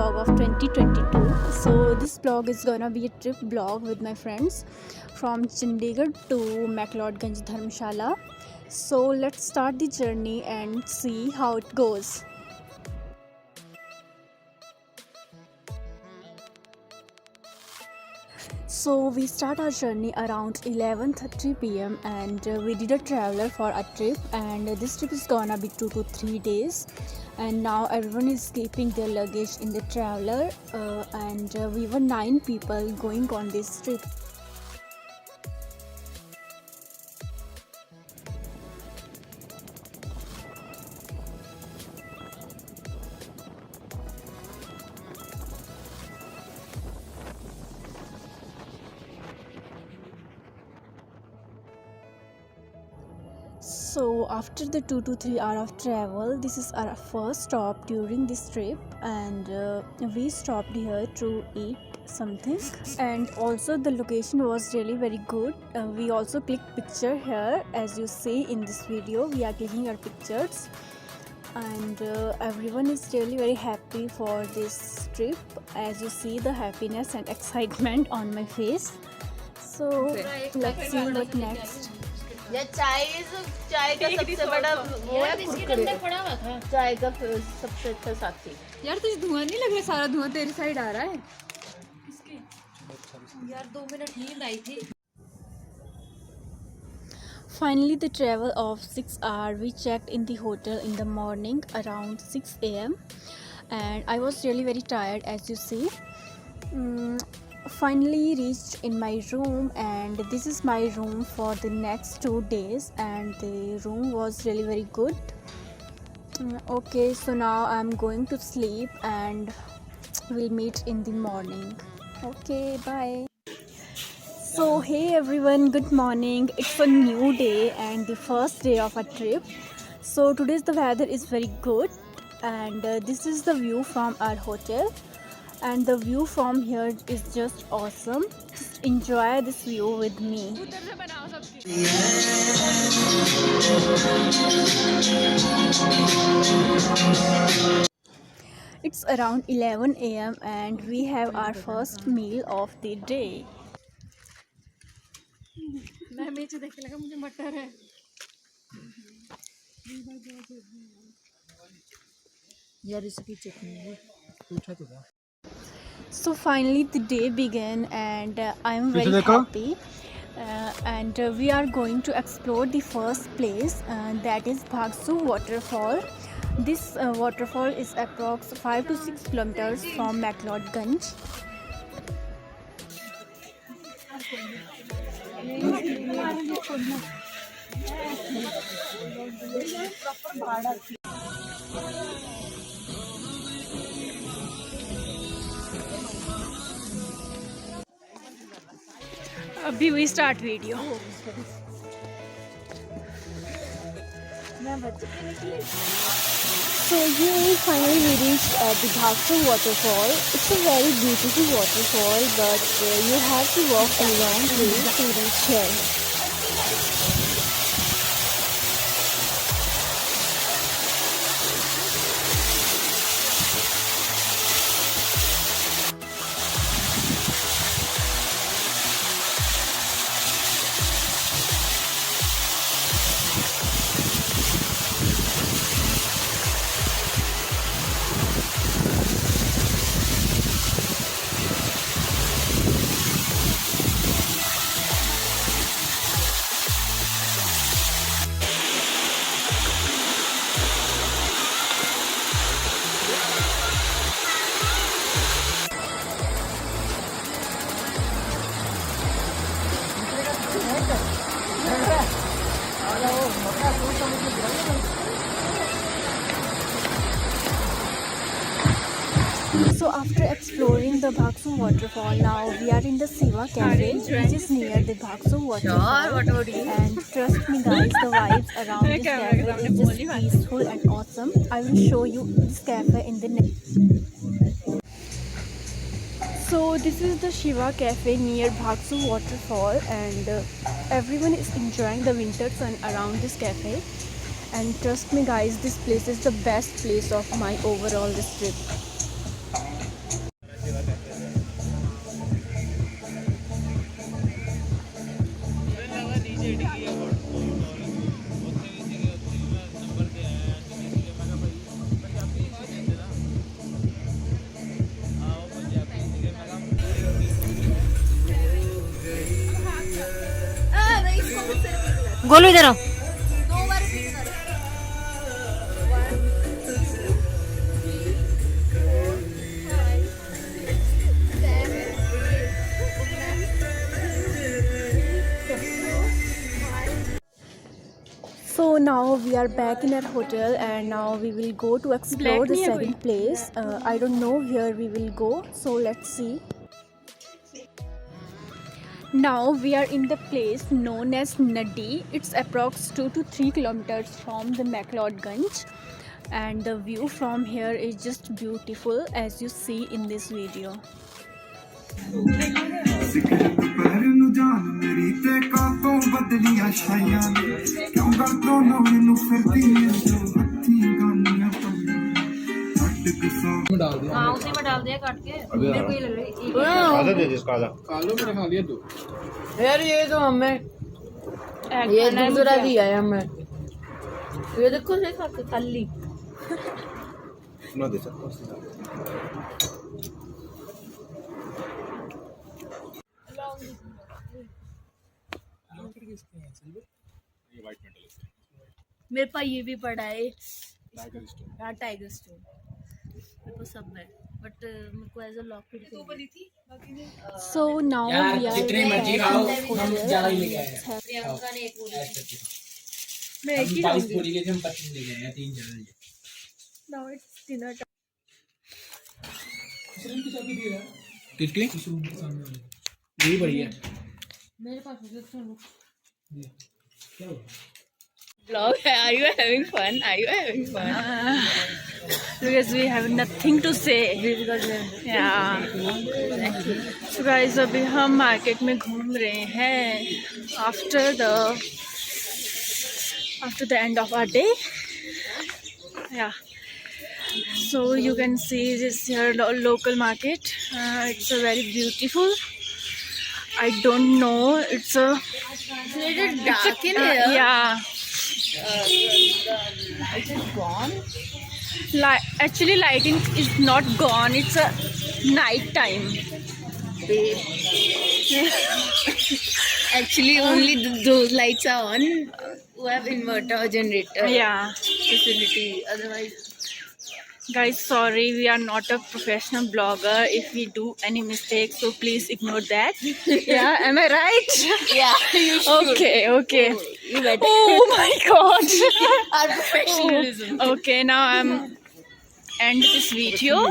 vlog of 2022. So this vlog is gonna be a trip vlog with my friends from Chandigarh to McLeodganj Dharmshala. So let's start the journey and see how it goes. So we start our journey around 11:30 p.m. and we did a traveler for a trip, and this trip is gonna be 2 to 3 days. And now everyone is keeping their luggage in the traveler, and we were 9 people going on this trip. So after the 2 to 3 hour of travel, this is our first stop during this trip, and we stopped here to eat something, and also the location was really very good. We also clicked picture here, as you see in this video we are clicking our pictures, and everyone is really very happy for this trip, as you see the happiness and excitement on my face. So let's see what next. या चाय का सबसे बड़ा वो है कुरकुरे। चाय का सबसे अच्छा साथी। यार तुझे धुआं नहीं लग रहा? सारा धुआं तेरी साइड आ रहा है। यार 2 मिनट नींद आई थी। Finally, the travel of 6 hours, we checked in the hotel in the morning around 6 a.m. and I was really very tired, as you see. Finally reached in my room, and this is my room for the next 2 days, and the room was really very good. Okay, so now I'm going to sleep and we'll meet in the morning. Okay, bye. So hey everyone, good morning. It's a new day and the first day of a trip. So today's the weather is very good, and this is the view from our hotel, and the view from here is just awesome. Just enjoy this view with me. It's around 11 a.m. and we have our first meal of the day. मैं नीचे देख के लगा मुझे मटर है। यार इसकी चटनी है। पूछा तो था। So finally the day began, and I am very happy, and we are going to explore the first place, that is Bhagsunag waterfall. This waterfall is approx 5 to 6 kilometers from McLeodganj. अभी we start video. So here finally we reached the Bhagsunag waterfall. It's a very beautiful waterfall, but you have to walk a long way to reach here. So after exploring the Bhagsunag waterfall, now we are in the SHIVA cafe, which is near the Bhagsunag waterfall. And trust me guys, the vibes around this cafe is just peaceful and awesome. I will show you this cafe in the next. So this is the SHIVA cafe near Bhagsunag waterfall, and everyone is enjoying the winter sun around this cafe. And trust me guys, this place is the best place of my overall this trip. Golu इधर आओ। So now we are back in our hotel and now we will go to explore the second place. I don't know where we will go, so let's see. Now we are in the place known as Nadi. It's approx 2 to 3 kilometers from the McLeodganj, and the view from here is just beautiful as you see in this video. हाँ उसी में डाल दिया काट के। मेरे को ये लग रही है आधा दे दे इसका आधा। कालो मैंने खा लिया 2। यार ये तो हमें ये दूसरा दिया है हमें। ये देखो से खा के खाली ना दे सकता। मेरे पास ये भी पड़ा है टाइगर स्टोन मेरे को सब है बट मेरे को as a locket So now we are back in the hotel and let's have मैं एक ही हम 22 पूरी के थे, हम 25 ले गए हैं, 3 चैनल लिए। now it's dinner time. किसकी? यही बढ़िया है। मेरे पास है सुनो। क्या हुआ? vlog are you having fun Because we have nothing to say. Yeah. So guys, अभी हम मार्केट में घूम रहे हैं after the end of our day. Yeah. So you can see this here local market. It's a very beautiful. I don't know. It's a little dark in here yeah. light is gone Actually, lighting is not gone. It's a night time. actually only those lights are on who have inverter or generator Yeah. facility otherwise Guys, sorry, we are not a professional blogger. If we do any mistakes, so please ignore that. Yeah, am I right? yeah you should. Okay. You better Oh my god. our professionalism Okay, now I'm end this video.